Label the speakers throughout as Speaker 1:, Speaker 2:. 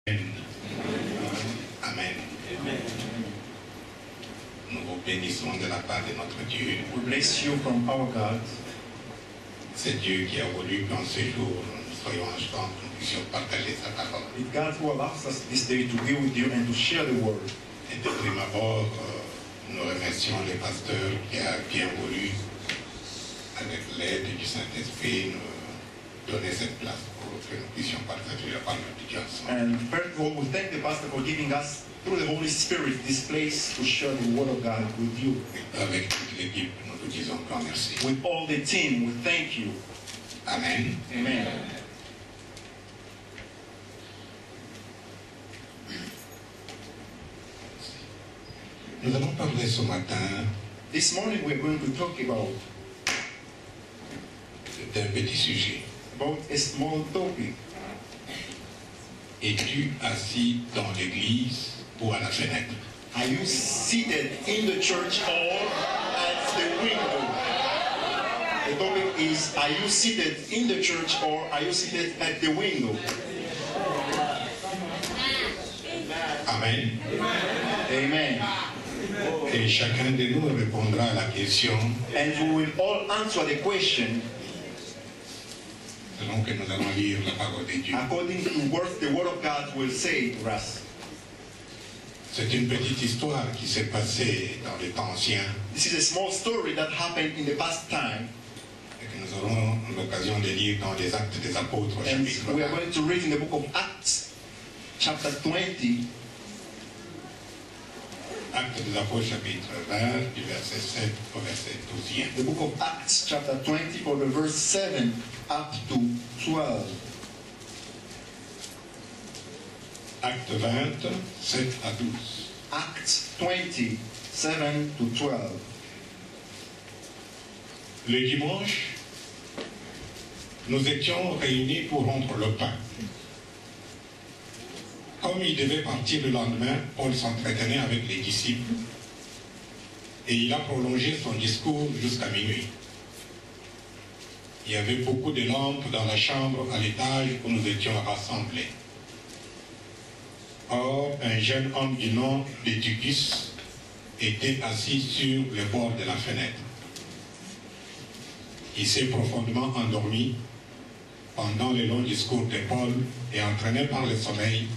Speaker 1: Amen. Nous vous bénissons de la part de notre Dieu.
Speaker 2: We bless you from our God.
Speaker 1: C'est Dieu qui a voulu qu'en ce jour, nous soyons ensemble, nous puissions partager sa parole.
Speaker 2: It's God who allows us this day to be with you and to share the word.
Speaker 1: Et de prime abord, nous remercions les pasteurs qui a bien voulu, avec l'aide du Saint-Esprit, nous donner cette place pour que nous puissions partager la parole de Dieu ensemble.
Speaker 2: And first of all, we thank the pastor for giving us, through the Holy Spirit, this place to share the word of God with you.
Speaker 1: Avec toute l'équipe, nous vous disons grand merci.
Speaker 2: With all the team, we thank you.
Speaker 1: Amen.
Speaker 2: Amen.
Speaker 1: Nous allons parler ce matin
Speaker 2: This morning we're going to talk about
Speaker 1: d'un petit sujet.
Speaker 2: a small topic.
Speaker 1: Es-tu assis dans l'église ou à la fenêtre?
Speaker 2: Are you seated in the church or at the window? The topic is, are you seated in the church or are you seated at the window?
Speaker 1: Amen.
Speaker 2: Amen.
Speaker 1: Et chacun de nous répondra à la question
Speaker 2: And we will all answer the question
Speaker 1: selon que nous allons lire la parole de Dieu.
Speaker 2: according to what the word of God will say to us.
Speaker 1: C'est une petite histoire qui s'est passée dans les temps anciens
Speaker 2: This is a small story that happened in the past time,
Speaker 1: et que nous aurons l'occasion de lire dans les Actes des Apôtres au
Speaker 2: and
Speaker 1: chapitre
Speaker 2: we are
Speaker 1: 20.
Speaker 2: going to read in the book of Acts, chapter 20,
Speaker 1: Actes des Apôtres chapitre 20 du verset 7 au verset 12.
Speaker 2: the book of Acts, chapter 20, from the verse 7 up to 12.
Speaker 1: Actes 20, 7 à 12.
Speaker 2: Acts 20, 7 to 12.
Speaker 1: Le dimanche, nous étions réunis pour rompre le pain. Comme il devait partir le lendemain, Paul s'entretenait avec les disciples et il a prolongé son discours jusqu'à minuit. Il y avait beaucoup de lampes dans la chambre à l'étage où nous étions rassemblés. Or, un jeune homme du nom de Tychus était assis sur le bord de la fenêtre. Il s'est profondément endormi pendant le long discours de Paul et entraîné par le sommeil,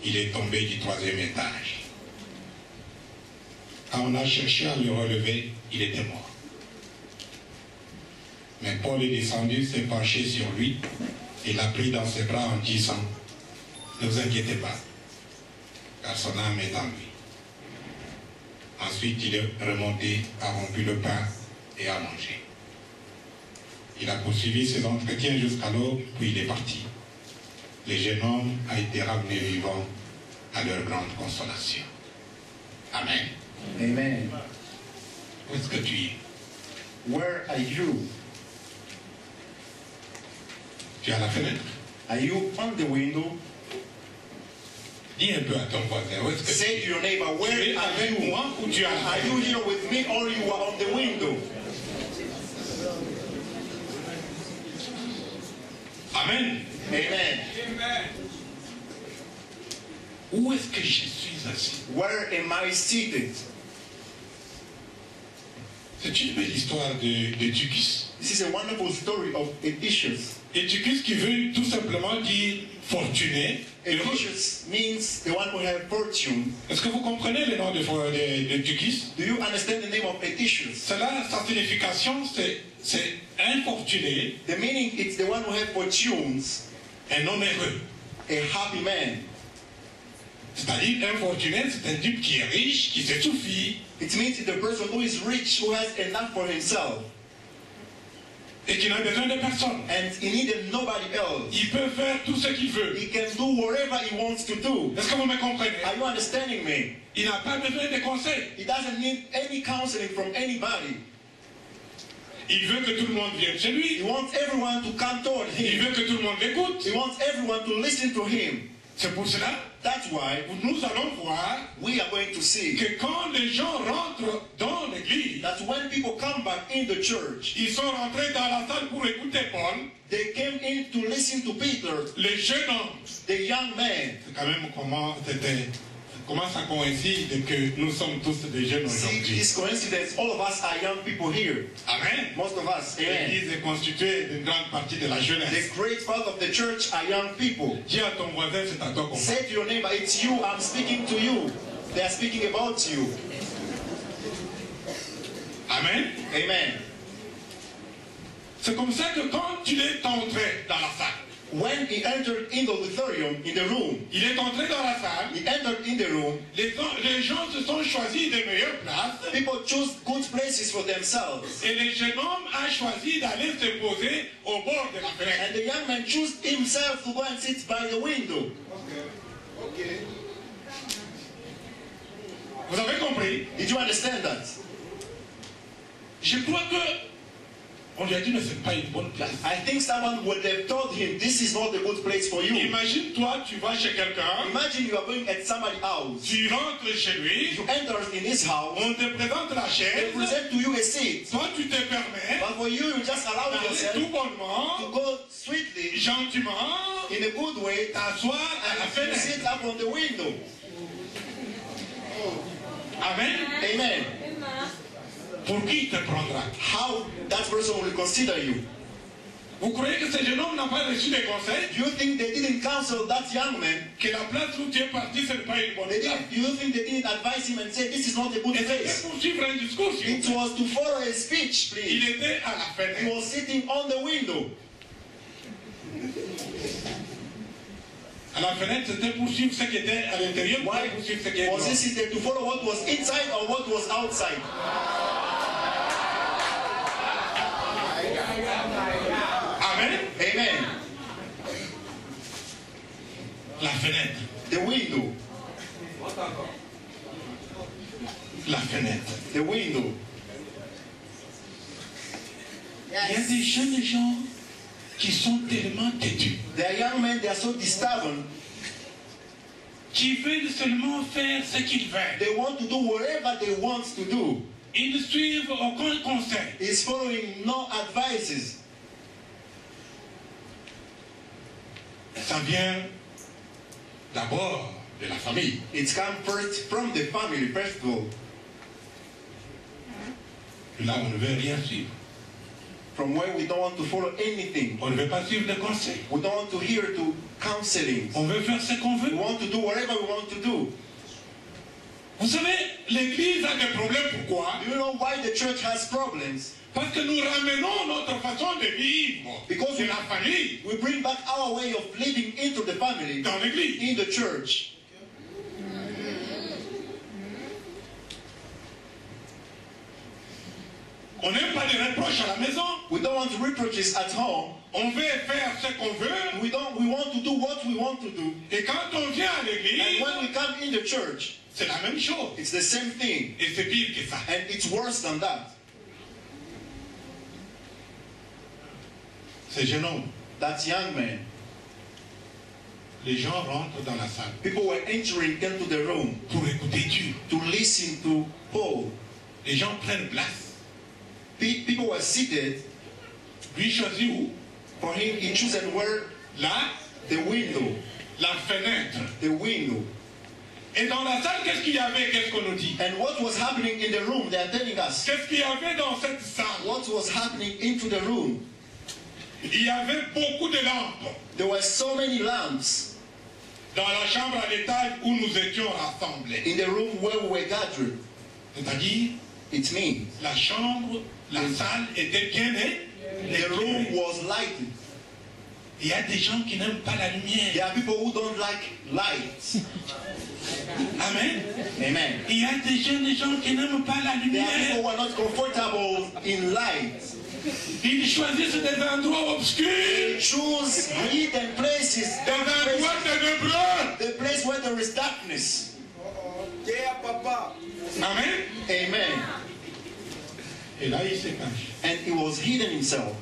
Speaker 1: il est tombé du 3e étage. Quand on a cherché à le relever, il était mort. Mais Paul est descendu, s'est penché sur lui et l'a pris dans ses bras en disant « Ne vous inquiétez pas, car son âme est en lui. » Ensuite, il est remonté, a rompu le pain et a mangé. Il a poursuivi ses entretiens jusqu'à l'aube, puis il est parti. Le jeune homme a été ramené vivant à leur grande consolation. Amen.
Speaker 2: Amen.
Speaker 1: Où est-ce que tu es?
Speaker 2: Where are you?
Speaker 1: Tu es à la fenêtre?
Speaker 2: Are you on the window?
Speaker 1: Dis un peu à ton voisin, où est-ce que
Speaker 2: Say to
Speaker 1: tu
Speaker 2: your neighbor,
Speaker 1: es? Tu
Speaker 2: where
Speaker 1: es
Speaker 2: are
Speaker 1: avec
Speaker 2: you?
Speaker 1: moi ou tu es à la
Speaker 2: Are you
Speaker 1: fenêtre?
Speaker 2: here with me or you are on the window?
Speaker 1: Amen.
Speaker 2: Amen.
Speaker 1: Où est-ce que je suis assis?
Speaker 2: Where am I seated?
Speaker 1: C'est une belle histoire de Tychus.
Speaker 2: This is a wonderful story of Epicius.
Speaker 1: Et Tychus qui veut tout simplement dire fortuné.
Speaker 2: Epicius means the one who have fortune.
Speaker 1: Est-ce que vous comprenez le nom de Tychus?
Speaker 2: Do you understand the name of Epicius?
Speaker 1: Cela, sa signification, c'est infortuné,
Speaker 2: The meaning it's the one who have fortunes,
Speaker 1: un homme heureux.
Speaker 2: a happy man.
Speaker 1: C'est-à-dire, infortuné, c'est un type qui est riche, qui se suffit,
Speaker 2: It means it's the person who is rich, who has enough for himself,
Speaker 1: et qui n'a besoin de personne.
Speaker 2: and he needed nobody else.
Speaker 1: Il peut faire tout ce qu'il veut.
Speaker 2: He can do whatever he wants to do.
Speaker 1: Est-ce que vous me comprenez?
Speaker 2: Are you understanding me?
Speaker 1: Il n'a pas besoin de conseils.
Speaker 2: He doesn't need any counseling from anybody.
Speaker 1: Il veut que tout le monde vienne chez lui.
Speaker 2: He wants everyone to come toward
Speaker 1: Il
Speaker 2: him.
Speaker 1: veut que tout le monde l'écoute.
Speaker 2: He wants everyone to listen to him.
Speaker 1: C'est pour cela
Speaker 2: That's why
Speaker 1: nous allons voir
Speaker 2: we are going to see
Speaker 1: que quand les gens rentrent dans l'église,
Speaker 2: that when people come back in the church,
Speaker 1: ils sont rentrés dans la salle pour écouter Paul,
Speaker 2: they came in to listen to Peter,
Speaker 1: les jeunes hommes.
Speaker 2: the young man.
Speaker 1: C'est quand même comment ça coïncide que nous sommes tous des jeunes
Speaker 2: See,
Speaker 1: aujourd'hui.
Speaker 2: this coincidence, all of us are young people here.
Speaker 1: Amen.
Speaker 2: Most of us, amen.
Speaker 1: L'église est constituée d'une grande partie de la jeunesse.
Speaker 2: The great part of the church are young people.
Speaker 1: Dis à ton voisin, c'est à toi qu'on parle.
Speaker 2: Say to your neighbor, it's you, I'm speaking to you. They are speaking about you.
Speaker 1: Amen.
Speaker 2: Amen.
Speaker 1: C'est comme ça que quand il est entré dans la salle,
Speaker 2: When he entered in the auditorium, in the room,
Speaker 1: il est entré dans la salle,
Speaker 2: he entered in the room,
Speaker 1: les gens se sont choisis des meilleures places
Speaker 2: people choose good places for themselves.
Speaker 1: et le jeune homme a choisi d'aller se poser au bord de la fenêtre.
Speaker 2: And the young man chose himself to go and sit by the window.
Speaker 1: Vous avez compris?
Speaker 2: Did you understand that?
Speaker 1: Je crois que on lui a dit, mais c'est pas une bonne place.
Speaker 2: I think someone would have told him, this is not a good place for you.
Speaker 1: Imagine-toi, tu vas chez quelqu'un,
Speaker 2: Imagine you are going at somebody's house.
Speaker 1: tu rentres chez lui,
Speaker 2: You enter in his house,
Speaker 1: on te présente la
Speaker 2: they
Speaker 1: chaise,
Speaker 2: present to you a seat.
Speaker 1: toi tu te permets
Speaker 2: But for you, you just allow
Speaker 1: d'aller
Speaker 2: yourself
Speaker 1: tout
Speaker 2: to
Speaker 1: bonnement,
Speaker 2: go sweetly,
Speaker 1: gentiment,
Speaker 2: in a good way,
Speaker 1: t'asseoir à la
Speaker 2: and you
Speaker 1: fenêtre.
Speaker 2: sit up on the window.
Speaker 1: Amen.
Speaker 2: Amen.
Speaker 1: Pour qui il te prendra?
Speaker 2: How that person will consider you.
Speaker 1: Vous croyez que ce jeune homme n'a pas reçu des conseils?
Speaker 2: Do you think they didn't counsel that young man?
Speaker 1: Que la place où tu es parti, ce n'est pas une bonne
Speaker 2: They
Speaker 1: place.
Speaker 2: didn't, do you think they didn't advise him and say, this is not a good
Speaker 1: Et c'était
Speaker 2: place?
Speaker 1: pour suivre un discours, s'il
Speaker 2: It
Speaker 1: vous plaît.
Speaker 2: was to follow a speech,
Speaker 1: Il
Speaker 2: please.
Speaker 1: était à la
Speaker 2: He
Speaker 1: fenêtre.
Speaker 2: was sitting on the window.
Speaker 1: À la fenêtre, c'était pour suivre ce qui était à l'intérieur,
Speaker 2: Why
Speaker 1: pas pour suivre ce qui était
Speaker 2: was he
Speaker 1: dehors.
Speaker 2: seated to follow what was inside or what was outside?
Speaker 1: Amen.
Speaker 2: Amen.
Speaker 1: La fenêtre.
Speaker 2: The window.
Speaker 1: La fenêtre.
Speaker 2: The window.
Speaker 1: Il y a des jeunes gens qui sont tellement têtus,
Speaker 2: They are young men, they are so stubborn.
Speaker 1: qui veulent seulement faire ce qu'ils veulent.
Speaker 2: They want to do whatever they want to do.
Speaker 1: Ils ne suivent aucun conseil.
Speaker 2: He's following no advices.
Speaker 1: Ça vient d'abord de la famille.
Speaker 2: It's come first from the family, first of all.
Speaker 1: Là, on ne veut rien suivre.
Speaker 2: From where we don't want to follow anything.
Speaker 1: On ne veut pas suivre les conseils.
Speaker 2: We don't want to hear to counseling.
Speaker 1: On veut faire ce qu'on
Speaker 2: We
Speaker 1: veut.
Speaker 2: want to do whatever we want to do.
Speaker 1: Vous savez, l'Église a des problèmes. Pourquoi?
Speaker 2: Do you know why the church has problems?
Speaker 1: Parce que nous ramenons notre façon de vivre
Speaker 2: Because
Speaker 1: de la famille
Speaker 2: we bring back our way of living into the family,
Speaker 1: dans l'Église.
Speaker 2: in the church.
Speaker 1: On n'aime pas les reproches à la maison.
Speaker 2: We don't want reproaches at home.
Speaker 1: On veut faire ce qu'on veut.
Speaker 2: We want to do what we want to do.
Speaker 1: Et quand on vient à
Speaker 2: And
Speaker 1: l'église,
Speaker 2: when we come in the church,
Speaker 1: c'est la même chose.
Speaker 2: it's the same thing.
Speaker 1: Et c'est pire que ça.
Speaker 2: And it's worse than that.
Speaker 1: Ces jeunes hommes,
Speaker 2: That young man,
Speaker 1: les gens rentrent dans la salle
Speaker 2: people were entering into the room
Speaker 1: pour écouter Dieu.
Speaker 2: to listen to Paul.
Speaker 1: Les gens prennent place.
Speaker 2: People were seated.
Speaker 1: Lui choisit où?
Speaker 2: For him, he chosen where
Speaker 1: Là,
Speaker 2: the window.
Speaker 1: la fenêtre.
Speaker 2: The window.
Speaker 1: Et dans la salle, qu'est-ce qu'il y avait? Qu'est-ce qu'on nous dit?
Speaker 2: And what was happening in the room? They are telling us.
Speaker 1: Qu'est-ce qu'il y avait dans cette salle?
Speaker 2: What was happening into the room?
Speaker 1: Il y avait beaucoup de lampes
Speaker 2: There were so many lamps
Speaker 1: dans la chambre à l'étage où nous étions rassemblés.
Speaker 2: in the room where we were gathered.
Speaker 1: C'est-à-dire,
Speaker 2: It means
Speaker 1: la chambre, la salle était bien
Speaker 2: the room
Speaker 1: éclairée.
Speaker 2: was lighted.
Speaker 1: Il y a des gens qui n'aiment pas la
Speaker 2: There
Speaker 1: lumière.
Speaker 2: are people who don't like lights.
Speaker 1: Amen.
Speaker 2: Amen.
Speaker 1: Il y a des jeunes gens qui n'aiment pas la
Speaker 2: There are people
Speaker 1: lumière.
Speaker 2: who are not comfortable in light.
Speaker 1: Ils choisissent des endroits obscurs,
Speaker 2: They choose hidden places,
Speaker 1: des
Speaker 2: dark
Speaker 1: endroits
Speaker 2: places,
Speaker 1: ténébreux.
Speaker 2: the place where there is darkness.
Speaker 3: Yeah, Papa.
Speaker 1: Amen.
Speaker 2: Amen.
Speaker 1: Et là, il se cache.
Speaker 2: And he was hidden himself.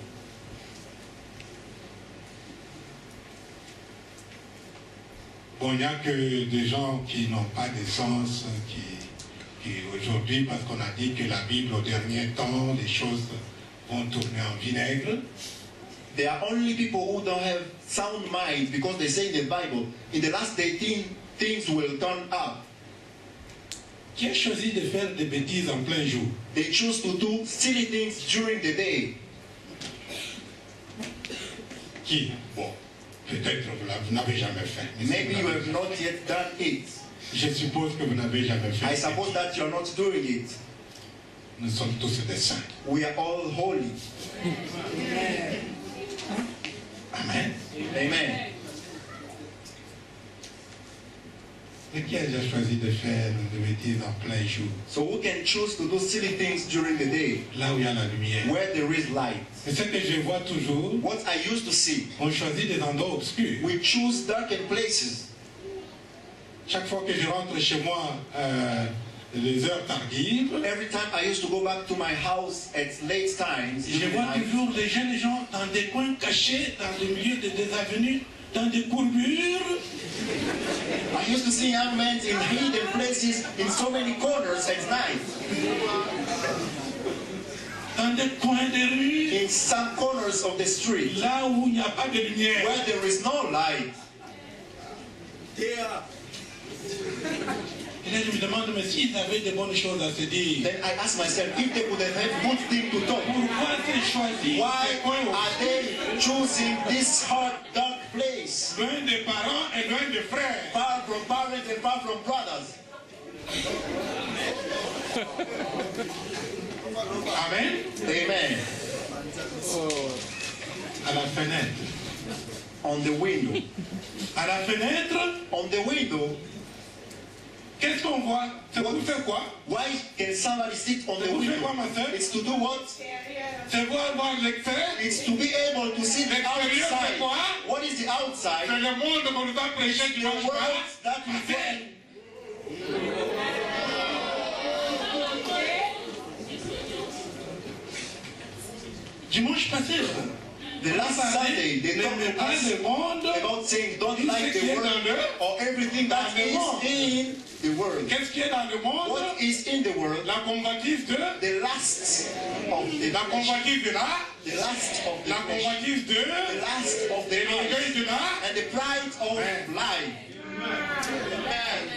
Speaker 1: Bon, il n'y a que des gens qui n'ont pas de sens, qui aujourd'hui, parce qu'on a dit que la Bible, au dernier temps, les choses vont tourner en vinaigre.
Speaker 2: There are only people who don't have sound mind because they say in the Bible, in the last day things will turn up.
Speaker 1: Qui a choisi de faire des bêtises en plein jour?
Speaker 2: They choose to do silly things during the day.
Speaker 1: Qui? Bon, peut-être vous n'avez jamais fait.
Speaker 2: Maybe you have not yet done it.
Speaker 1: Je suppose que vous n'avez jamais fait.
Speaker 2: I suppose that you are not doing it.
Speaker 1: Nous sommes tous des saints.
Speaker 2: We are all holy.
Speaker 1: Amen.
Speaker 2: Amen.
Speaker 1: Mais qui a déjà choisi de faire des bêtises en plein jour?
Speaker 2: So who can choose to do silly things during the day,
Speaker 1: Là où il y a la lumière.
Speaker 2: where there is light?
Speaker 1: C'est ce que je vois toujours.
Speaker 2: What I used to see,
Speaker 1: On choisit des endroits obscurs.
Speaker 2: we choose darkened places.
Speaker 1: Chaque fois que je rentre chez moi, les heures tardives,
Speaker 2: Every time I used to go back to my house at late times,
Speaker 1: je
Speaker 2: during the
Speaker 1: vois
Speaker 2: night,
Speaker 1: toujours les jeunes gens dans des coins cachés, dans le milieu des avenues, dans des courbures.
Speaker 2: I used to see young men in hidden places in so many corners at night,
Speaker 1: Dans des coins de rue,
Speaker 2: in some corners of the street,
Speaker 1: là où il n'y a pas de lumière.
Speaker 2: where there is no light.
Speaker 3: There.
Speaker 1: Et là, je me demande, mais s'ils avaient de bonnes choses à se dire,
Speaker 2: Then I ask myself, if they would have had good thing to talk,
Speaker 1: pourquoi c'est choisi
Speaker 2: why
Speaker 1: ces coins
Speaker 2: are they choosing this hard, dark place,
Speaker 1: loin des parents et loin des frères?
Speaker 2: far from parents and far from brothers?
Speaker 1: Amen.
Speaker 2: Amen.
Speaker 1: À la fenêtre.
Speaker 2: On the window.
Speaker 1: À la fenêtre,
Speaker 2: On the window,
Speaker 1: qu'est-ce qu'on voit? C'est pour faire quoi?
Speaker 2: why can somebody sit on the
Speaker 1: Vous faites
Speaker 2: window?
Speaker 1: quoi, ma soeur?
Speaker 2: It's to do what?
Speaker 1: C'est voir l'extérieur.
Speaker 2: It's to be able to see the
Speaker 1: L'extérieur, c'est
Speaker 2: outside.
Speaker 1: quoi?
Speaker 2: What is the
Speaker 1: C'est
Speaker 2: outside?
Speaker 1: le monde qu'on nous a prêché
Speaker 2: The
Speaker 1: dimanche
Speaker 2: world
Speaker 1: soir.
Speaker 2: that we find.
Speaker 1: Dimanche passé,
Speaker 2: The last Sunday, they talked to
Speaker 1: pas
Speaker 2: us
Speaker 1: le monde.
Speaker 2: about saying don't
Speaker 1: Tout
Speaker 2: like
Speaker 1: ce qui
Speaker 2: the
Speaker 1: est dans
Speaker 2: world
Speaker 1: le-
Speaker 2: or everything that
Speaker 1: dans le monde.
Speaker 2: is in the world.
Speaker 1: Qu'est-ce qu'il y a dans le monde?
Speaker 2: What is in the world?
Speaker 1: La convoitise de,
Speaker 2: The lust of the
Speaker 1: la
Speaker 2: flesh,
Speaker 1: convoitise de là,
Speaker 2: the lust of the
Speaker 1: la
Speaker 2: flesh,
Speaker 1: convoitise de,
Speaker 2: the lust of the
Speaker 1: et l'orgueil
Speaker 2: eyes,
Speaker 1: de là.
Speaker 2: and the pride of
Speaker 1: Amen.
Speaker 2: life. Amen.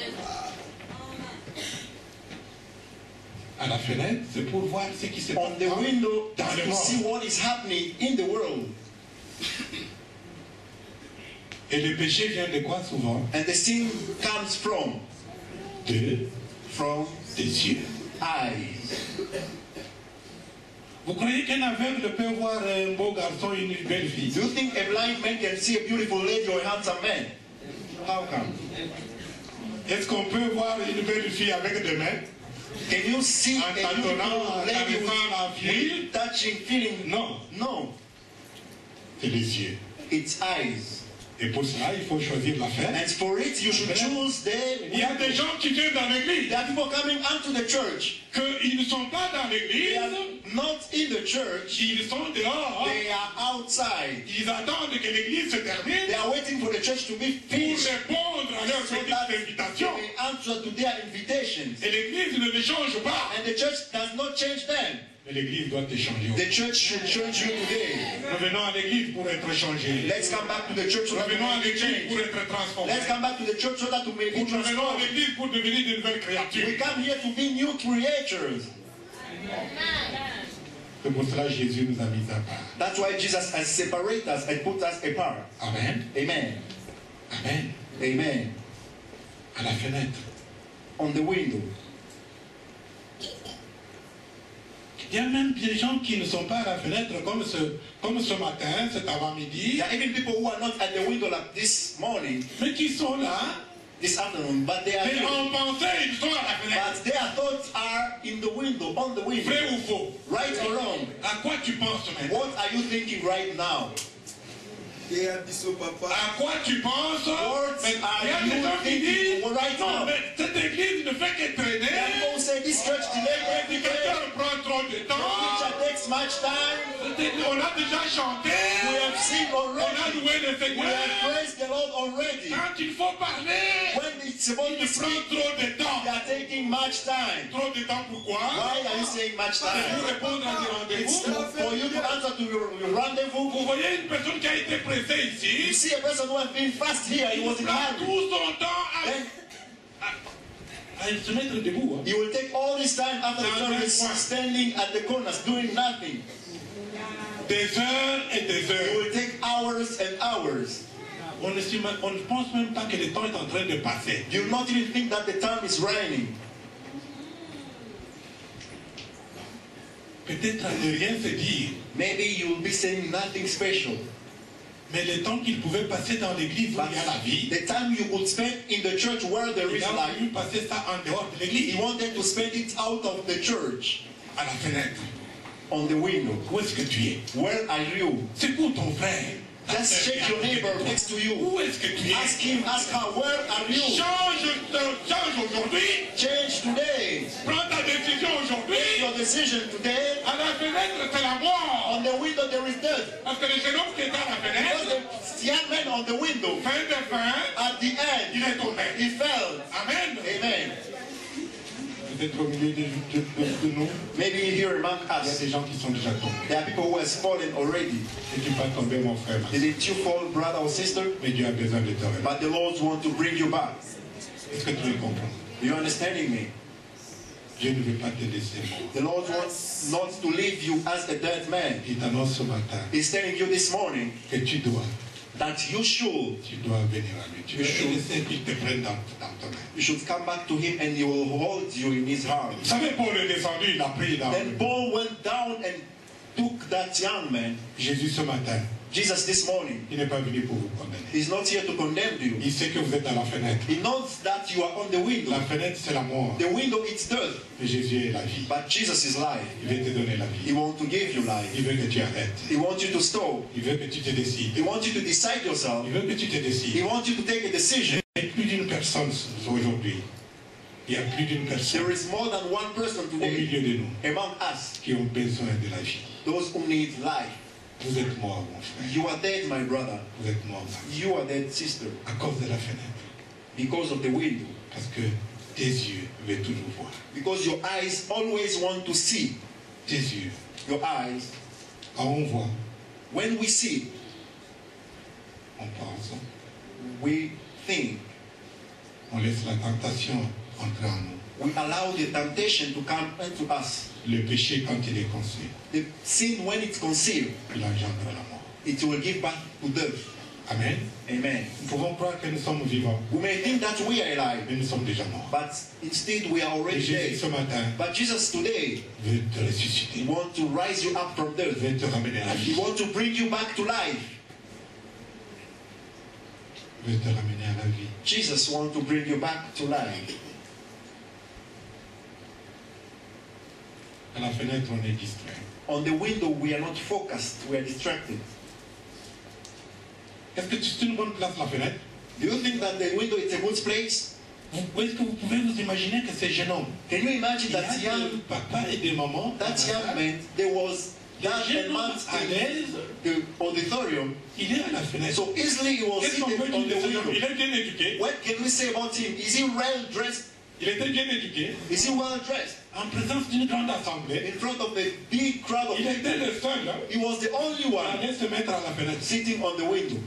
Speaker 1: À la fenêtre, c'est pour voir ce qui se
Speaker 2: On
Speaker 1: passe
Speaker 2: the window
Speaker 1: dans le
Speaker 2: to see
Speaker 1: monde.
Speaker 2: what is happening in the world.
Speaker 1: Et le péché vient de quoi souvent?
Speaker 2: And the sin comes from
Speaker 1: Des yeux.
Speaker 2: eyes.
Speaker 1: Vous croyez qu'un aveugle peut voir un beau garçon et une belle fille?
Speaker 2: Do you think a blind man can see a beautiful lady or a handsome man?
Speaker 1: How come? Est-ce qu'on peut voir une belle fille avec des mains?
Speaker 2: Can you see
Speaker 1: En
Speaker 2: a beautiful
Speaker 1: tâtonnant, en
Speaker 2: lady
Speaker 1: caressant la fille?
Speaker 2: with touching, feeling?
Speaker 1: Non,
Speaker 2: No,
Speaker 1: c'est les yeux.
Speaker 2: it's eyes.
Speaker 1: Et pour cela, il faut choisir la fête.
Speaker 2: And for it, you should choose
Speaker 1: Il y a des
Speaker 2: the.
Speaker 1: gens qui viennent dans l'église,
Speaker 2: There are people coming onto the church.
Speaker 1: qu'ils ne sont pas dans
Speaker 2: They
Speaker 1: l'église,
Speaker 2: are not in the church.
Speaker 1: ils sont dehors,
Speaker 2: They are outside.
Speaker 1: ils attendent que l'église se termine
Speaker 2: They are waiting for the church to be
Speaker 1: pour
Speaker 2: finished
Speaker 1: répondre à leurs
Speaker 2: so that
Speaker 1: petites
Speaker 2: they
Speaker 1: invitations.
Speaker 2: may answer to their invitations.
Speaker 1: Et l'église ne les change pas.
Speaker 2: And the church does not change them.
Speaker 1: Mais l'église doit te changer.
Speaker 2: The church should change you today.
Speaker 1: Revenons à l'église pour être changés.
Speaker 2: Let's come back to the church so that we
Speaker 1: Revenons à
Speaker 2: may be
Speaker 1: l'église pour
Speaker 2: changed.
Speaker 1: être transformés.
Speaker 2: Let's come back to the church so that we may be
Speaker 1: Revenons à
Speaker 2: transformed.
Speaker 1: l'église pour devenir de nouvelles créatures.
Speaker 2: We come here to be new creatures.
Speaker 1: C'est pour cela que Jésus nous a mis à part.
Speaker 2: That's why Jesus has separated us and put us apart.
Speaker 1: Amen.
Speaker 2: Amen.
Speaker 1: Amen.
Speaker 2: Amen.
Speaker 1: À la fenêtre.
Speaker 2: On the window.
Speaker 1: Il y a même des gens qui ne sont pas à la fenêtre comme ce matin, cet avant-midi,
Speaker 2: There are even people who are not at the window like this morning,
Speaker 1: mais qui sont là.
Speaker 2: this afternoon, but they are
Speaker 1: Mais
Speaker 2: here.
Speaker 1: en pensée, ils sont à la fenêtre.
Speaker 2: But their thoughts are in the window, on the window.
Speaker 1: Vrai ou faux?
Speaker 2: Right or wrong?
Speaker 1: À quoi tu penses maintenant?
Speaker 2: What are you thinking right now?
Speaker 3: There biso papa.
Speaker 1: À quoi tu penses?
Speaker 2: What
Speaker 1: Mais
Speaker 2: are
Speaker 1: il y a des
Speaker 2: you
Speaker 1: gens qui
Speaker 2: thinking
Speaker 1: disent,
Speaker 2: right
Speaker 1: non,
Speaker 2: now?
Speaker 1: mais cette église ne fait que
Speaker 2: There are
Speaker 1: traîner.
Speaker 2: people who say this church delay every day.
Speaker 1: L'éducateur prend trop de
Speaker 2: The
Speaker 1: temps.
Speaker 2: preacher takes much time.
Speaker 1: On a déjà chanté.
Speaker 2: We have seen
Speaker 1: On a
Speaker 2: already.
Speaker 1: loué le
Speaker 2: We
Speaker 1: Seigneur.
Speaker 2: have praised the Lord already.
Speaker 1: Quand il faut parler,
Speaker 2: When it's about to
Speaker 1: il prend
Speaker 2: speak,
Speaker 1: trop de temps.
Speaker 2: they are taking much time.
Speaker 1: Trop de temps pourquoi?
Speaker 2: Why are you saying much
Speaker 1: Pour
Speaker 2: time?
Speaker 1: répondre à des
Speaker 2: It's
Speaker 1: rendez-vous.
Speaker 2: for you to answer to your rendezvous.
Speaker 1: Vous voyez une personne qui a été pressée
Speaker 2: You
Speaker 1: ici.
Speaker 2: see a person who has been fast here, he was in a
Speaker 1: Prend
Speaker 2: hurry.
Speaker 1: tout son temps
Speaker 2: Then
Speaker 1: à se mettre debout. Hein.
Speaker 2: he will take all this time after the service
Speaker 1: Point.
Speaker 2: standing at the corners doing nothing.
Speaker 1: Des heures et des
Speaker 2: It
Speaker 1: heures.
Speaker 2: will take hours and hours.
Speaker 1: On ne pense même pas que le temps est en train de passer.
Speaker 2: You not even think that the time is raining.
Speaker 1: Peut-être à ne rien se dire.
Speaker 2: Maybe you will be saying nothing special.
Speaker 1: Mais le temps qu'il pouvait passer dans l'église où
Speaker 2: But
Speaker 1: il y a la vie,
Speaker 2: the time you could spend in the church where there
Speaker 1: il
Speaker 2: is
Speaker 1: a
Speaker 2: life,
Speaker 1: voulu passer ça en dehors de
Speaker 2: he
Speaker 1: l'église,
Speaker 2: wanted to spend it out of the church,
Speaker 1: à la fenêtre.
Speaker 2: on the window.
Speaker 1: Où est-ce que tu es?
Speaker 2: Where are you?
Speaker 1: C'est pour ton frère.
Speaker 2: Just check your neighbor next to you.
Speaker 1: Où est-ce que tu es?
Speaker 2: Ask him, ask her, where are you?
Speaker 1: Change aujourd'hui.
Speaker 2: Change today.
Speaker 1: Prends ta décision aujourd'hui.
Speaker 2: Your decision today.
Speaker 1: À la fenêtre, c'est la mort.
Speaker 2: On the window there is death.
Speaker 1: Parce que le jeune homme qui est à la
Speaker 2: Because
Speaker 1: fenêtre,
Speaker 2: the young man on the window,
Speaker 1: fin de fin,
Speaker 2: at the
Speaker 1: il
Speaker 2: end,
Speaker 1: est tombé.
Speaker 2: he fell.
Speaker 1: Amen.
Speaker 2: Amen.
Speaker 1: Peut-être au milieu de nous,
Speaker 2: Maybe here among
Speaker 1: il y a
Speaker 2: us,
Speaker 1: des gens qui sont déjà tombés.
Speaker 2: there are people who has fallen already.
Speaker 1: Et tu pas tomber, mon frère. ma soeur.
Speaker 2: Didn't you fall, brother or sister?
Speaker 1: Mais Dieu a besoin de te remettre.
Speaker 2: But the Lord wants to bring you back.
Speaker 1: Est-ce que tu le comprends?
Speaker 2: You understanding me?
Speaker 1: Dieu ne veut pas te laisser mort.
Speaker 2: The Lord wants not to leave you as a dead man.
Speaker 1: Il t'annonce ce matin
Speaker 2: He's telling you this morning
Speaker 1: que tu dois
Speaker 2: that you should
Speaker 1: venir à lui. Tu veux te laisser qu'il te prenne dans ta main.
Speaker 2: come back to him and he will hold you in his
Speaker 1: Vous
Speaker 2: arms.
Speaker 1: savez, Paul est descendu, il a pris dans
Speaker 2: Then Paul went down and took that young man.
Speaker 1: Jésus ce matin.
Speaker 2: Jesus this morning,
Speaker 1: Il n'est pas venu pour vous condamner.
Speaker 2: he's not here to condemn you.
Speaker 1: Il sait que vous êtes à la fenêtre.
Speaker 2: He knows that you are on the window.
Speaker 1: La fenêtre, c'est la mort.
Speaker 2: The window is death,
Speaker 1: Mais Jésus est la vie.
Speaker 2: but Jesus is life.
Speaker 1: Il veut te donner la
Speaker 2: He
Speaker 1: vie.
Speaker 2: wants to give you life.
Speaker 1: Il veut que tu arrêtes.
Speaker 2: He wants you to stop.
Speaker 1: Il veut que tu te décides.
Speaker 2: He wants you to decide yourself.
Speaker 1: Il veut que tu te
Speaker 2: He
Speaker 1: décides.
Speaker 2: wants you to take a decision.
Speaker 1: Il y a plus d'une personne aujourd'hui. Il y a plus d'une personne
Speaker 2: There is more than one person
Speaker 1: au
Speaker 2: today
Speaker 1: milieu de nous
Speaker 2: among us,
Speaker 1: qui ont besoin de la vie.
Speaker 2: those who need life.
Speaker 1: Vous êtes mort, mon frère.
Speaker 2: You are dead, my brother.
Speaker 1: Vous êtes mort, ma soeur.
Speaker 2: You are dead, sister,
Speaker 1: À cause de la fenêtre.
Speaker 2: because of the window.
Speaker 1: Parce que tes yeux veulent toujours voir.
Speaker 2: Because your eyes always want to see.
Speaker 1: Tes yeux.
Speaker 2: Your eyes,
Speaker 1: Quand on voit,
Speaker 2: when we see,
Speaker 1: on pense,
Speaker 2: we think.
Speaker 1: on laisse la tentation entrer en nous.
Speaker 2: We allow the temptation to come into us.
Speaker 1: Le péché, quand il est conçu,
Speaker 2: The sin, when it's conceived,
Speaker 1: il engendre la mort.
Speaker 2: it will give back to death.
Speaker 1: Amen.
Speaker 2: Amen.
Speaker 1: Nous pouvons croire que nous sommes vivants,
Speaker 2: We may think that we are alive,
Speaker 1: mais nous sommes déjà morts.
Speaker 2: but instead we are
Speaker 1: Et
Speaker 2: already
Speaker 1: Jésus, ce
Speaker 2: dead.
Speaker 1: matin,
Speaker 2: But Jesus today
Speaker 1: veut te ressusciter.
Speaker 2: wants to rise you up from death.
Speaker 1: Veut te ramener à la
Speaker 2: He
Speaker 1: vie.
Speaker 2: wants to bring you back to life.
Speaker 1: Veut te ramener à la vie.
Speaker 2: Jesus wants to bring you back to life.
Speaker 1: À la fenêtre, on est distrait.
Speaker 2: On the window, we are not focused, we are distracted.
Speaker 1: Est-ce que c'est une bonne place, la fenêtre?
Speaker 2: Do you think that the window is a good place?
Speaker 1: Est-ce que vous pouvez vous imaginer que ce jeune homme,
Speaker 2: Can you imagine
Speaker 1: il a
Speaker 2: that
Speaker 1: des
Speaker 2: young,
Speaker 1: papa et des mamans,
Speaker 2: that young man, there was dad
Speaker 1: jeune
Speaker 2: and
Speaker 1: homme
Speaker 2: mom
Speaker 1: à
Speaker 2: in
Speaker 1: l'aise,
Speaker 2: the auditorium.
Speaker 1: il est à la fenêtre.
Speaker 2: So easily he was
Speaker 1: Qu'est-ce qu'on peut
Speaker 2: seated
Speaker 1: dire
Speaker 2: on
Speaker 1: de
Speaker 2: the
Speaker 1: ce jeune homme?
Speaker 2: window.
Speaker 1: Il est bien éduqué.
Speaker 2: What can we say about him? Is he well dressed?
Speaker 1: Il était bien éduqué.
Speaker 2: Is he well dressed?
Speaker 1: En présence d'une grande assemblée,
Speaker 2: In front of a big crowd of
Speaker 1: il était
Speaker 2: people.
Speaker 1: le seul hein,
Speaker 2: He was the only
Speaker 1: à
Speaker 2: one
Speaker 1: aller se mettre à la fenêtre.
Speaker 2: sitting on the window.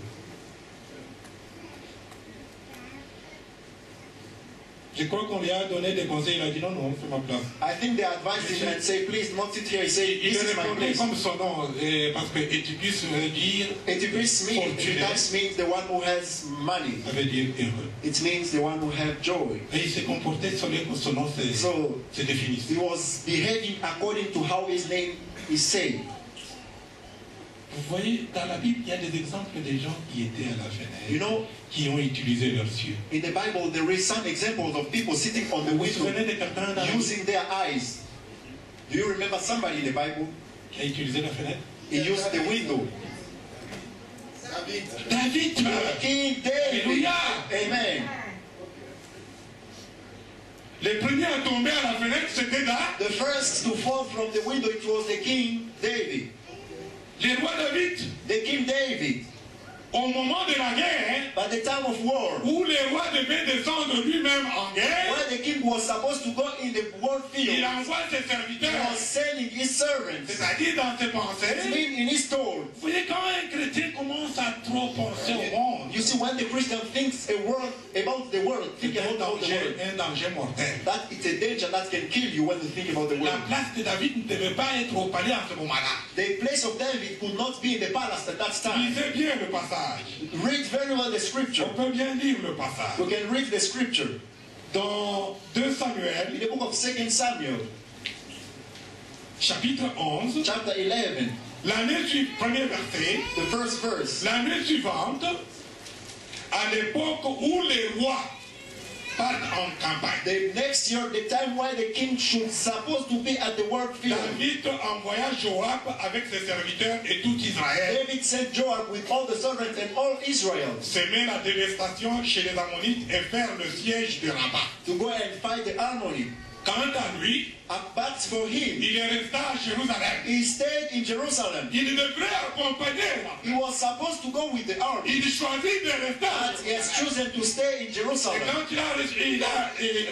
Speaker 1: Je crois qu'on lui a donné des conseils. Il a dit non, non, c'est ma place.
Speaker 2: I think they advised him and say, please not sit here. He said,
Speaker 1: Il
Speaker 2: this is my
Speaker 1: répondait
Speaker 2: place.
Speaker 1: comme son nom, parce que Éthiopie veut dire,
Speaker 2: Etibris means the one who has money.
Speaker 1: ça veut dire heureux.
Speaker 2: It means the one who has joy.
Speaker 1: Et il s'est comporté selon son nom,
Speaker 2: So
Speaker 1: c'est défini.
Speaker 2: he was behaving according to how his name is said.
Speaker 1: Vous voyez, dans la Bible, il y a des exemples de gens qui étaient à la
Speaker 2: You
Speaker 1: fenêtre,
Speaker 2: know,
Speaker 1: qui ont utilisé leurs yeux.
Speaker 2: in the Bible, there is some examples of people sitting on the
Speaker 1: Vous vous souvenez
Speaker 2: window
Speaker 1: de quelqu'un dans la Bible
Speaker 2: using their eyes. Do you remember somebody in the Bible?
Speaker 1: qui a utilisé la fenêtre?
Speaker 2: He used the window.
Speaker 1: David!
Speaker 2: King David.
Speaker 1: Alléluia!
Speaker 2: Amen.
Speaker 1: Le premier à tomber à la fenêtre, c'était
Speaker 2: The first to fall from the window, it was the King David.
Speaker 1: le roi David.
Speaker 2: The King David.
Speaker 1: Au moment de la guerre,
Speaker 2: At the time of war,
Speaker 1: où le roi devait descendre lui-même en guerre,
Speaker 2: when the king was supposed to go in the war
Speaker 1: il
Speaker 2: field,
Speaker 1: envoie ses
Speaker 2: he
Speaker 1: serviteurs,
Speaker 2: was sending his servants.
Speaker 1: c'est-à-dire dans ses
Speaker 2: It
Speaker 1: pensées.
Speaker 2: means in his thought.
Speaker 1: Vous voyez, quand un chrétien commence à trop penser au monde,
Speaker 2: You see, when the Christian thinks about the world, think
Speaker 1: c'est un
Speaker 2: about the world,
Speaker 1: danger mortel.
Speaker 2: that it's a danger that can kill you when you think about the
Speaker 1: La
Speaker 2: world.
Speaker 1: place de David ne devait pas être au palais en ce moment-là.
Speaker 2: The place of David could not be in the palace at that time.
Speaker 1: Lisez bien le passage.
Speaker 2: Read very well the scripture.
Speaker 1: On peut bien lire le passage.
Speaker 2: You can read the scripture.
Speaker 1: Dans 2
Speaker 2: In
Speaker 1: Samuel,
Speaker 2: the book of 2 Samuel,
Speaker 1: chapitre 11,
Speaker 2: chapter 11,
Speaker 1: l'année suivante, premier verset,
Speaker 2: the first verse.
Speaker 1: l'année suivante, à l'époque où les rois partent en campagne,
Speaker 2: The next year, the time where the king should supposed to be at the war field,
Speaker 1: David envoya Joab avec ses serviteurs et tout Israël
Speaker 2: David sent Joab with all the servants and all Israel
Speaker 1: semer la dévastation chez les Ammonites et faire le siège de Rabat.
Speaker 2: to go and fight the army.
Speaker 1: Quant à lui,
Speaker 2: But for him,
Speaker 1: il est resté à Jérusalem.
Speaker 2: he stayed in Jerusalem.
Speaker 1: Il devrait accompagner
Speaker 2: He was supposed to go with the army,
Speaker 1: Il choisit de rester à
Speaker 2: but he has
Speaker 1: Jérusalem.
Speaker 2: chosen to stay in
Speaker 1: Et
Speaker 2: Jerusalem.
Speaker 1: quand il a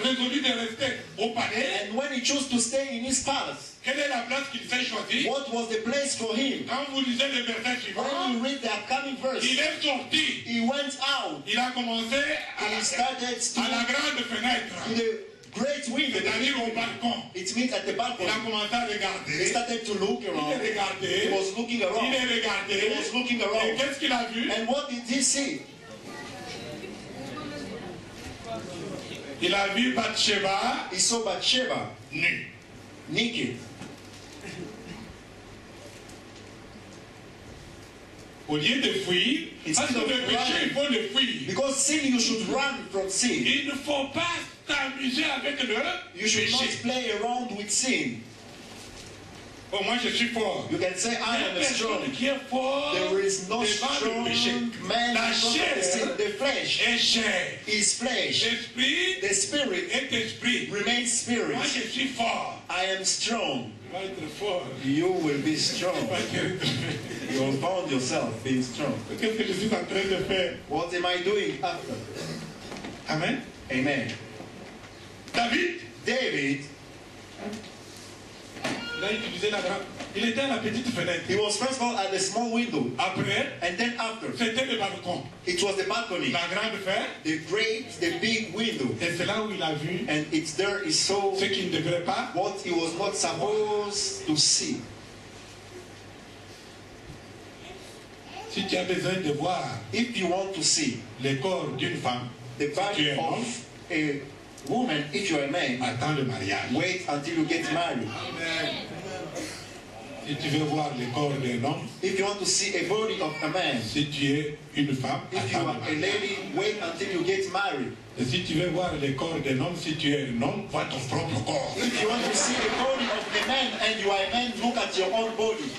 Speaker 1: résolu de rester au palais,
Speaker 2: And when he chose to stay in his palace,
Speaker 1: quelle est la place qu'il s'est choisie?
Speaker 2: what was the place for him?
Speaker 1: Quand vous lisez le verset suivant,
Speaker 2: When you read the upcoming verse,
Speaker 1: il est sorti.
Speaker 2: he went out.
Speaker 1: Il a commencé
Speaker 2: He started
Speaker 1: à la
Speaker 2: to
Speaker 1: grande fenêtre,
Speaker 2: the great window.
Speaker 1: c'est-à-dire au balcon.
Speaker 2: It means at the
Speaker 1: Il
Speaker 2: balcony.
Speaker 1: a commencé à
Speaker 2: He
Speaker 1: regarder.
Speaker 2: started to look
Speaker 1: Il a
Speaker 2: around.
Speaker 1: regardé.
Speaker 2: He was looking
Speaker 1: Il
Speaker 2: around.
Speaker 1: a regardé.
Speaker 2: He was looking
Speaker 1: Et
Speaker 2: around.
Speaker 1: qu'est-ce qu'il a vu?
Speaker 2: And what did he see?
Speaker 1: Il a vu Bathsheba
Speaker 2: He saw Bathsheba
Speaker 1: nue.
Speaker 2: naked.
Speaker 1: Au lieu de fuir, parce que le péché, il faut le fuir.
Speaker 2: Because sin, you should run from sin.
Speaker 1: Il ne faut pas t'amuser avec le
Speaker 2: You should not
Speaker 1: péché.
Speaker 2: play around with sin.
Speaker 1: Oh, moi je suis fort.
Speaker 2: You can say, I
Speaker 1: Il y a
Speaker 2: am strong.
Speaker 1: personne qui est fort
Speaker 2: There is no
Speaker 1: devant
Speaker 2: strong
Speaker 1: le péché.
Speaker 2: man
Speaker 1: La
Speaker 2: because of the sin.
Speaker 1: chair
Speaker 2: The flesh
Speaker 1: est chair.
Speaker 2: is flesh.
Speaker 1: L'esprit
Speaker 2: The spirit
Speaker 1: est esprit.
Speaker 2: remains spirit.
Speaker 1: Moi je suis fort.
Speaker 2: I am strong.
Speaker 1: Tu vas être fort.
Speaker 2: You will be
Speaker 1: Tu
Speaker 2: strong.
Speaker 1: vas être-
Speaker 2: You will find yourself being strong.
Speaker 1: Qu'est-ce que je suis en train de faire?
Speaker 2: What am I doing after?
Speaker 1: Amen.
Speaker 2: Amen.
Speaker 1: David,
Speaker 2: David,
Speaker 1: il a utilisé la grande. Il était à la petite fenêtre.
Speaker 2: he was first of all at the small window,
Speaker 1: Après,
Speaker 2: and then after,
Speaker 1: c'était le balcon.
Speaker 2: it was the balcony,
Speaker 1: La grande fenêtre.
Speaker 2: the big window,
Speaker 1: Et c'est là où il a vu
Speaker 2: and it's there he saw
Speaker 1: ce qu'il ne devrait pas.
Speaker 2: what he was not supposed to see.
Speaker 1: Si tu as besoin de voir
Speaker 2: If you want to see
Speaker 1: le corps d'une femme,
Speaker 2: the
Speaker 1: si tu
Speaker 2: body
Speaker 1: es un homme,
Speaker 2: of a woman, if you're a man,
Speaker 1: attends le mariage.
Speaker 2: wait until you get married.
Speaker 1: Si tu veux voir le corps d'un homme,
Speaker 2: If you want to see a body of a man,
Speaker 1: si tu es une femme,
Speaker 2: if you
Speaker 1: attends
Speaker 2: are
Speaker 1: le
Speaker 2: a
Speaker 1: mariage.
Speaker 2: lady, wait until you get married.
Speaker 1: Et si tu veux voir le corps d'un homme, si tu es un homme, vois ton propre corps.
Speaker 2: If you want to see the body of a man and you are a man, look at your own body.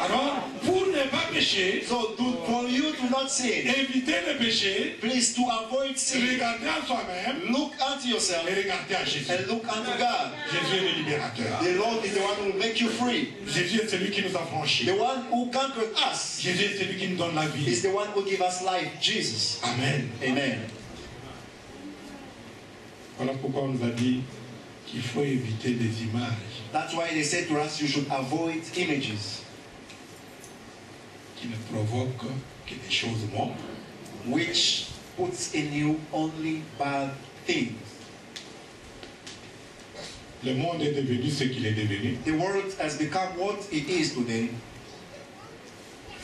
Speaker 1: Alors, pour ne pas pécher,
Speaker 2: So for you to not sin,
Speaker 1: éviter le péché,
Speaker 2: please to avoid sin,
Speaker 1: regarder à soi-même
Speaker 2: look unto yourself
Speaker 1: et regarder à Jésus.
Speaker 2: and look unto God.
Speaker 1: Jésus est le libérateur.
Speaker 2: The Lord is the one who will make you free.
Speaker 1: Jésus est celui qui nous a franchis.
Speaker 2: The one who conquered us
Speaker 1: Jésus est celui qui nous donne la vie.
Speaker 2: is the one who gives us life, Jesus.
Speaker 1: Amen.
Speaker 2: Amen.
Speaker 1: Voilà pourquoi on nous a dit qu'il faut éviter les images
Speaker 2: That's why they said to us you should avoid images
Speaker 1: qui ne provoquent que des choses mortes.
Speaker 2: which puts in you only bad things.
Speaker 1: Le monde est devenu ce qu'il est devenu.
Speaker 2: The world has become what it is today.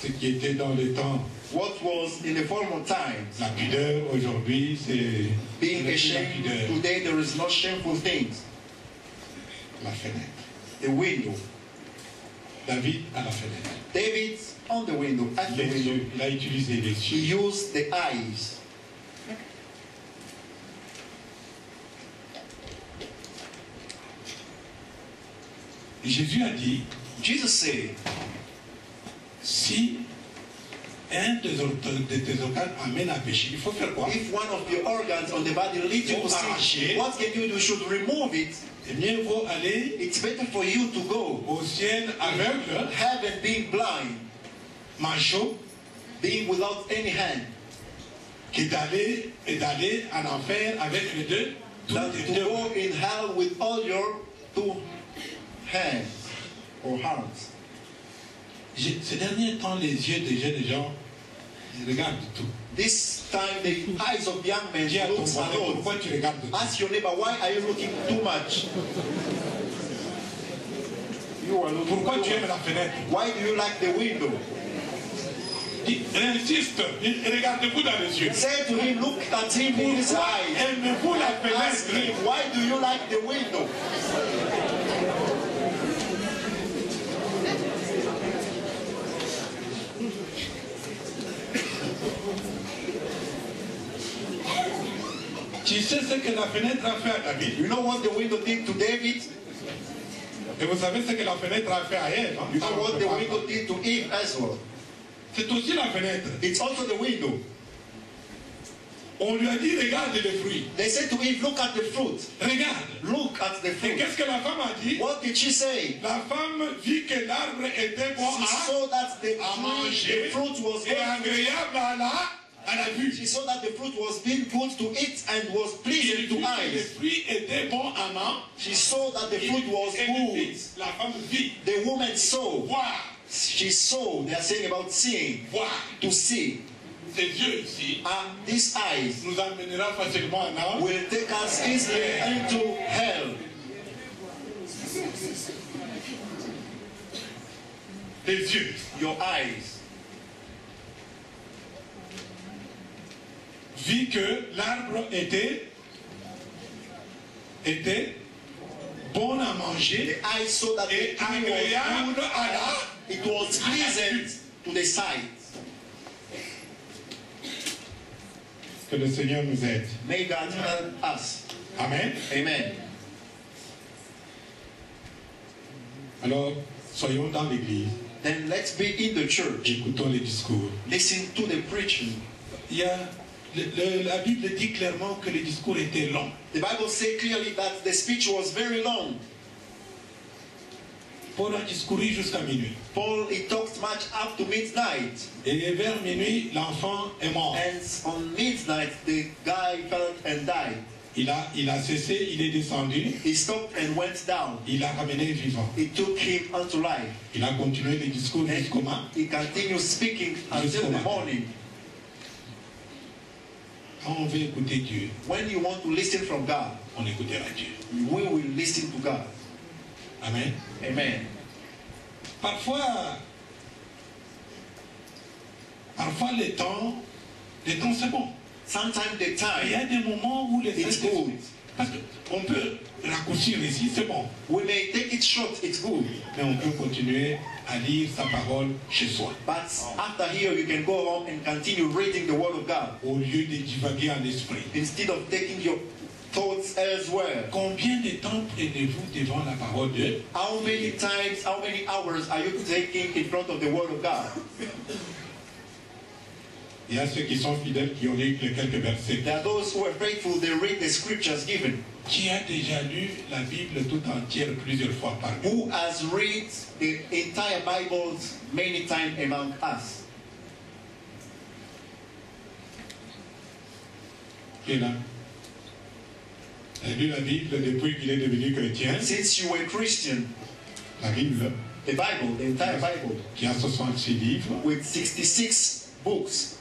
Speaker 1: Ce qui était dans le temps,
Speaker 2: What was in the former times,
Speaker 1: la pudeur, aujourd'hui, c'est
Speaker 2: being
Speaker 1: la
Speaker 2: ashamed,
Speaker 1: pudeur.
Speaker 2: today there is no shameful things.
Speaker 1: La fenêtre.
Speaker 2: The window.
Speaker 1: David à la fenêtre.
Speaker 2: David on the window, at the
Speaker 1: Les
Speaker 2: window,
Speaker 1: yeux, il a utilisé les
Speaker 2: he
Speaker 1: yeux.
Speaker 2: used the eyes.
Speaker 1: Jésus a dit,
Speaker 2: Jesus said,
Speaker 1: si un de tes organes amène à pécher, il faut faire quoi?
Speaker 2: if one of the organs on the body leads you to sin, what can you do? You should remove it.
Speaker 1: Il mieux vaut aller
Speaker 2: It's better for you to go.
Speaker 1: au ciel aveugle,
Speaker 2: Heaven being blind,
Speaker 1: manchot,
Speaker 2: being without any hand,
Speaker 1: que d'aller en enfer avec les deux.
Speaker 2: than to go in hell with all your two hands or hands.
Speaker 1: Ces derniers temps, les yeux des jeunes gens, ils regardent tout.
Speaker 2: This time the eyes of young men
Speaker 1: Dis à ton
Speaker 2: looks
Speaker 1: voisin,
Speaker 2: alone.
Speaker 1: pourquoi tu regardes tout?
Speaker 2: Ask your neighbor, why are you looking too much? You are looking
Speaker 1: Pourquoi
Speaker 2: too
Speaker 1: tu aimes
Speaker 2: much.
Speaker 1: la fenêtre?
Speaker 2: Why do you like the window?
Speaker 1: Insiste, regardez-vous dans les yeux.
Speaker 2: Say to him, look at him in his
Speaker 1: Pourquoi
Speaker 2: eyes.
Speaker 1: aimez-vous la
Speaker 2: Ask him,
Speaker 1: fenêtre?
Speaker 2: why do you like the window?
Speaker 1: Tu sais ce que la fenêtre a fait à David?
Speaker 2: You know what the window did to David?
Speaker 1: Et vous savez ce que la fenêtre a fait à Ève? Hein?
Speaker 2: You know what the window did to Eve as well?
Speaker 1: C'est aussi la fenêtre.
Speaker 2: It's also the window.
Speaker 1: On lui a dit, regarde les fruits.
Speaker 2: They said to Eve, look at the fruit.
Speaker 1: Regarde.
Speaker 2: Look at the
Speaker 1: Et
Speaker 2: fruit.
Speaker 1: qu'est-ce que la femme a dit?
Speaker 2: What did she say?
Speaker 1: La femme vit que l'arbre était bon
Speaker 2: She saw that the
Speaker 1: à manger
Speaker 2: fruit was
Speaker 1: et
Speaker 2: good.
Speaker 1: agréable à la vue.
Speaker 2: She saw that the fruit was being good to eat and was
Speaker 1: Il
Speaker 2: pleasing
Speaker 1: vit
Speaker 2: to
Speaker 1: que les
Speaker 2: eyes.
Speaker 1: fruits étaient bons à main.
Speaker 2: She saw that the fruit was good.
Speaker 1: La femme vit.
Speaker 2: The woman saw.
Speaker 1: Voir.
Speaker 2: She saw. They are saying about seeing.
Speaker 1: Voir.
Speaker 2: To see.
Speaker 1: Ces yeux ici
Speaker 2: And these eyes
Speaker 1: nous amènera facilement en enfer.
Speaker 2: will take us easily into hell.
Speaker 1: Les yeux.
Speaker 2: Your eyes.
Speaker 1: Vit que l'arbre était bon à manger
Speaker 2: The eyes saw that the
Speaker 1: et
Speaker 2: tree was
Speaker 1: agréable
Speaker 2: good.
Speaker 1: à la.
Speaker 2: It was pleasant to the sight.
Speaker 1: Que le Seigneur nous aide.
Speaker 2: May God help us.
Speaker 1: Amen.
Speaker 2: Amen.
Speaker 1: Alors, soyons dans l'église.
Speaker 2: Then let's be in the church.
Speaker 1: Écoutons les discours.
Speaker 2: Listen to the preaching.
Speaker 1: Il y a, la Bible dit clairement que les discours étaient longs.
Speaker 2: The Bible says clearly that the speech was very long.
Speaker 1: Paul a discouru jusqu'à minuit.
Speaker 2: Paul, he talked much up to midnight.
Speaker 1: Et vers minuit, l'enfant est mort.
Speaker 2: And on midnight, the guy fell and died.
Speaker 1: Il a cessé, il est descendu.
Speaker 2: He stopped and went down.
Speaker 1: Il l'a ramené vivant.
Speaker 2: It took him unto life.
Speaker 1: Il a continué les discours jusqu'au matin.
Speaker 2: He continued speaking until the morning.
Speaker 1: Quand on veut écouter Dieu,
Speaker 2: When you want to listen from God,
Speaker 1: on écoutera Dieu.
Speaker 2: we will listen to God.
Speaker 1: Amen.
Speaker 2: Amen.
Speaker 1: Parfois les temps c'est bon.
Speaker 2: Sometimes the
Speaker 1: Il y a
Speaker 2: time,
Speaker 1: des moments où les
Speaker 2: it's good.
Speaker 1: parce qu'on peut raccourcir ici, c'est bon.
Speaker 2: We may take it short, it's good.
Speaker 1: Mais on peut continuer à lire sa parole chez soi.
Speaker 2: But after here, you can go home and continue reading the Word of God
Speaker 1: Au lieu de divaguer en esprit.
Speaker 2: instead of taking your thoughts elsewhere.
Speaker 1: Combien de temps prenez-vous devant la parole de Dieu?
Speaker 2: How many times, how many hours are you taking in front of the Word of God?
Speaker 1: Il y a ceux qui sont fidèles qui ont lu les quelques versets.
Speaker 2: There are those who are faithful, they read the scriptures given.
Speaker 1: Qui a déjà lu la Bible tout entière plusieurs fois par jour?
Speaker 2: Who has read the entire Bible many times among us?
Speaker 1: Qui est là? Il a lu la Bible depuis qu'il est devenu chrétien.
Speaker 2: Since you were Christian,
Speaker 1: La Bible,
Speaker 2: the Bible, the entire Bible,
Speaker 1: qui a 66 livres.
Speaker 2: with 66 books,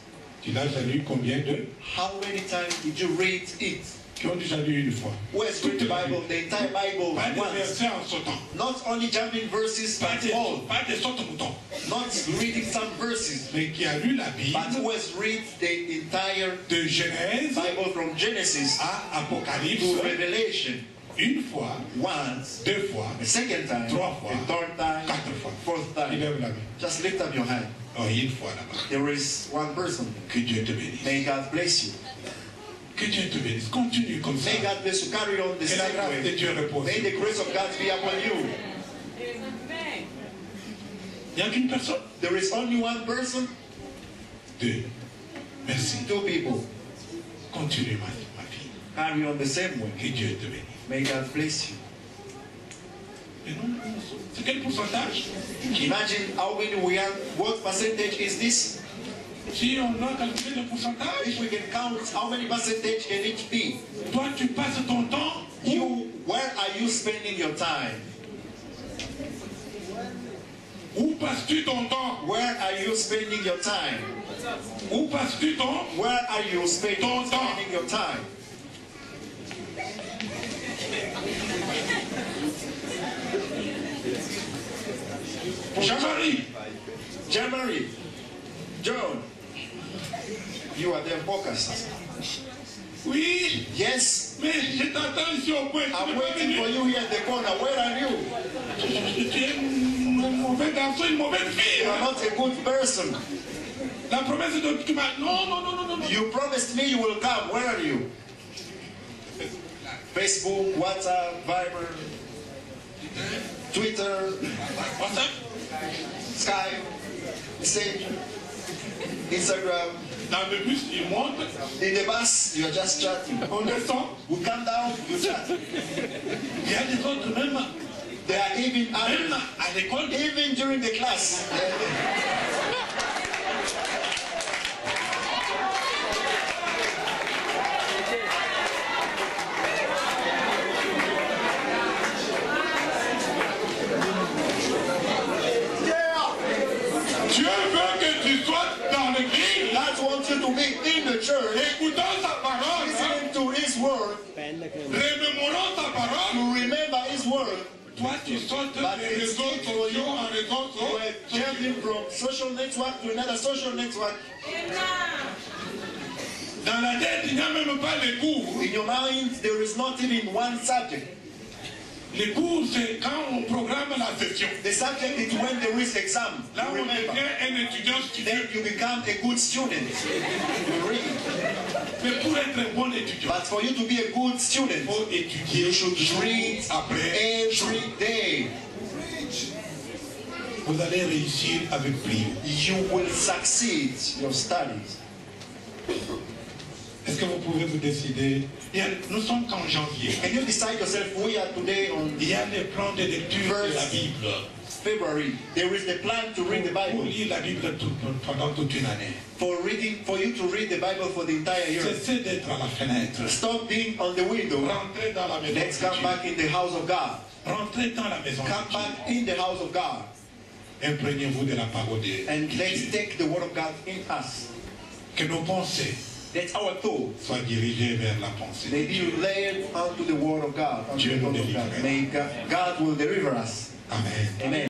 Speaker 1: Tu l'as déjà lu combien de?
Speaker 2: how many times did you read it?
Speaker 1: Qui ont déjà lu une fois?
Speaker 2: Who has read the Bible, the entire Bible
Speaker 1: Pas des
Speaker 2: once?
Speaker 1: versets en sautant.
Speaker 2: Not only jumping verses,
Speaker 1: Pas
Speaker 2: but
Speaker 1: des,
Speaker 2: all.
Speaker 1: pas des sautes-moutons.
Speaker 2: Not reading some verses,
Speaker 1: Mais qui a lu la
Speaker 2: but
Speaker 1: Bible
Speaker 2: who has read the entire
Speaker 1: de Genèse
Speaker 2: Bible from Genesis
Speaker 1: à Apocalypse
Speaker 2: to Revelation
Speaker 1: une fois,
Speaker 2: once,
Speaker 1: deux fois,
Speaker 2: a second time,
Speaker 1: trois fois,
Speaker 2: a third time,
Speaker 1: quatre fois.
Speaker 2: fourth
Speaker 1: Il
Speaker 2: time.
Speaker 1: lève la main.
Speaker 2: Just lift up your hand.
Speaker 1: Oh, une fois là-bas.
Speaker 2: There is one person.
Speaker 1: Que Dieu te bénisse.
Speaker 2: May God bless you.
Speaker 1: Que Dieu te bénisse. Continue comme ça.
Speaker 2: May God bless you. Carry on the
Speaker 1: Que la
Speaker 2: same
Speaker 1: grâce de
Speaker 2: way.
Speaker 1: Dieu repose.
Speaker 2: May the grace of God be upon you.
Speaker 1: Il n'y a qu'une personne.
Speaker 2: There is only one person.
Speaker 1: Deux. Merci.
Speaker 2: Two people.
Speaker 1: Continue ma fille.
Speaker 2: Carry on the same way.
Speaker 1: Que Dieu te bénisse.
Speaker 2: May God bless you.
Speaker 1: Et non, c'est quel pourcentage?
Speaker 2: Imagine how many we have. What percentage is this?
Speaker 1: Si on doit calculer le pourcentage,
Speaker 2: If we can count how many percentage can it be?
Speaker 1: toi tu passes ton temps
Speaker 2: You, where are you spending your time?
Speaker 1: où passes-tu ton temps?
Speaker 2: Where are you spending your time?
Speaker 1: Où passes-tu ton?
Speaker 2: Where are you spending
Speaker 1: Ton temps.
Speaker 2: your time?
Speaker 1: Jean-Marie,
Speaker 2: January, John, you are there focused.
Speaker 1: oui,
Speaker 2: Yes,
Speaker 1: mais je t'attends ici au point.
Speaker 2: I'm waiting for you here at the corner. Where are you?
Speaker 1: Tu es un mauvais garçon, une mauvaise fille.
Speaker 2: You are not a good person.
Speaker 1: La promesse de tu m'as. Non, non, non, non, non, non.
Speaker 2: You promised me you will come. Where are you? Facebook, WhatsApp, Viber, Twitter,
Speaker 1: WhatsApp,
Speaker 2: Skype, Messenger, Instagram.
Speaker 1: dans le bus, il monte,
Speaker 2: In the bus, you are just chatting.
Speaker 1: on descend.
Speaker 2: We come down, you chat.
Speaker 1: Il y a des autres, même
Speaker 2: There are even others,
Speaker 1: à l'école.
Speaker 2: even during the class.
Speaker 1: Dieu veut que tu sois dans l'église,
Speaker 2: God wants you to be in the church,
Speaker 1: écoutant sa parole,
Speaker 2: listening to His word,
Speaker 1: remémorant sa parole.
Speaker 2: to remember His word.
Speaker 1: Toi, tu sautes
Speaker 2: But
Speaker 1: des
Speaker 2: it's
Speaker 1: réseaux
Speaker 2: good for you.
Speaker 1: sociaux en réseaux
Speaker 2: You are
Speaker 1: sociaux.
Speaker 2: jumping from social network to another social network.
Speaker 1: Dans la tête, il n'y a même pas les cours.
Speaker 2: In your mind, there is not even one subject.
Speaker 1: Les cours, c'est quand on programme la session.
Speaker 2: The subject is when there is exam.
Speaker 1: Là,
Speaker 2: You
Speaker 1: on
Speaker 2: remember.
Speaker 1: devient un étudiant studieux.
Speaker 2: Then you become a good student. You read.
Speaker 1: Mais pour être un bon étudiant,
Speaker 2: But for you to be a good
Speaker 1: il
Speaker 2: student,
Speaker 1: faut étudier
Speaker 2: you should read
Speaker 1: après.
Speaker 2: every day.
Speaker 1: Vous allez réussir avec brio.
Speaker 2: You will succeed your studies.
Speaker 1: Est-ce que vous pouvez vous décider? Nous sommes qu'en janvier.
Speaker 2: Can you decide yourself? We are today on
Speaker 1: Il y a des plans de lecture de la Bible.
Speaker 2: February. There is the plan to read the
Speaker 1: Pour
Speaker 2: Bible.
Speaker 1: lire la Bible pendant toute une année.
Speaker 2: For you to read the Bible for the entire year.
Speaker 1: Cessez d'être à la fenêtre.
Speaker 2: Stop being on the window.
Speaker 1: Rentrez dans la maison.
Speaker 2: Let's
Speaker 1: de
Speaker 2: come
Speaker 1: Dieu.
Speaker 2: back in the house of God.
Speaker 1: Rentrez dans la maison.
Speaker 2: Come
Speaker 1: de Dieu.
Speaker 2: back in the house of God.
Speaker 1: Imprégnez-vous de la parole de
Speaker 2: And
Speaker 1: de
Speaker 2: let's
Speaker 1: Dieu.
Speaker 2: take the word of God in us.
Speaker 1: Que nos pensées
Speaker 2: That's our thought.
Speaker 1: soient dirigées vers la pensée.
Speaker 2: May be led unto the word of God. Unto
Speaker 1: Dieu
Speaker 2: the
Speaker 1: nous
Speaker 2: word of God.
Speaker 1: délivre.
Speaker 2: May God will deliver us.
Speaker 1: Amen.
Speaker 2: Amen.